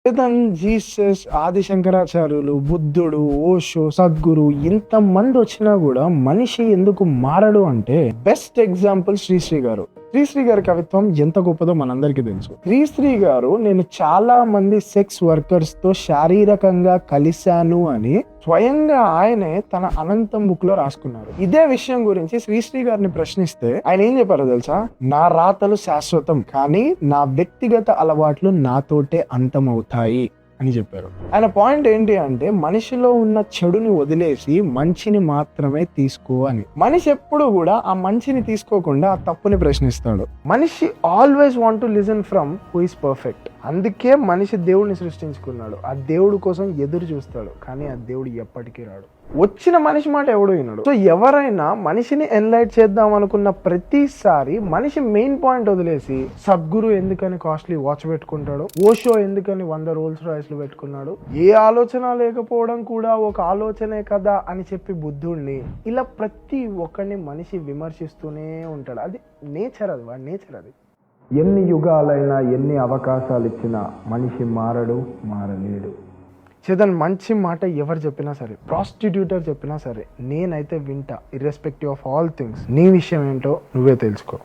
Chetan, Jesus, ఆది శంకరాచార్యులు, బుద్ధుడు, ఓషో, సద్గురు ఇంతమంది వచ్చినా కూడా మనిషి ఎందుకు మారడు అంటే బెస్ట్ ఎగ్జాంపుల్ శ్రీశ్రీ గారు. శ్రీశ్రీ గారి కవిత్వం ఎంత గొప్పదో మనందరికీ తెలుసు. శ్రీశ్రీ గారు నేను చాలా మంది సెక్స్ వర్కర్స్ తో శారీరకంగా కలిశాను అని స్వయంగా ఆయనే తన అనంతం బుక్ లో రాసుకున్నారు. ఇదే విషయం గురించి శ్రీశ్రీ గారిని ప్రశ్నిస్తే ఆయన ఏం చెప్పారో తెలుసా? నా రాతలు శాశ్వతం, కానీ నా వ్యక్తిగత అలవాట్లు నాతోటే అంతమవుతాయి అని చెప్పారు. ఆయన పాయింట్ ఏంటి అంటే మనిషిలో ఉన్న చెడుని వదిలేసి మంచిని మాత్రమే తీసుకో అని. మనిషి ఎప్పుడు కూడా ఆ మంచిని తీసుకోకుండా ఆ తప్పుని ప్రశ్నిస్తాడు. మనిషి always want to listen from who is perfect. అందుకే మనిషి దేవుడిని సృష్టించుకున్నాడు. ఆ దేవుడు కోసం ఎదురు చూస్తాడు, కానీ ఆ దేవుడు ఎప్పటికీ రాడు. వచ్చిన మనిషి మాట ఎవడు వినడు. సో ఎవరైనా మనిషిని ఎన్లైట్ చేద్దాం అనుకున్న ప్రతిసారి మనిషి మెయిన్ పాయింట్ వదిలేసి సద్గురు ఎందుకని కాస్ట్లీ వాచ్ పెట్టుకుంటాడు, ఓషో ఎందుకని 100 రోల్స్ రాయ్స్లు పెట్టుకున్నాడు, ఏ ఆలోచన లేకపోవడం కూడా ఒక ఆలోచనే కదా అని చెప్పి బుద్ధుడిని, ఇలా ప్రతి ఒక్కరిని మనిషి విమర్శిస్తూనే ఉంటాడు. అది నేచర్, అది వాడి నేచర్. అది ఎన్ని యుగాలైనా ఎన్ని అవకాశాలు ఇచ్చినా మనిషి మారలేడు. చేతన్ మంచి మాట ఎవరు చెప్పినా సరే, ప్రాస్టిట్యూటర్ చెప్పినా సరే నేనైతే వింటా, ఇర్రెస్పెక్టివ్ ఆఫ్ ఆల్ థింగ్స్. నీ విషయం ఏంటో నువ్వే తెలుసుకో.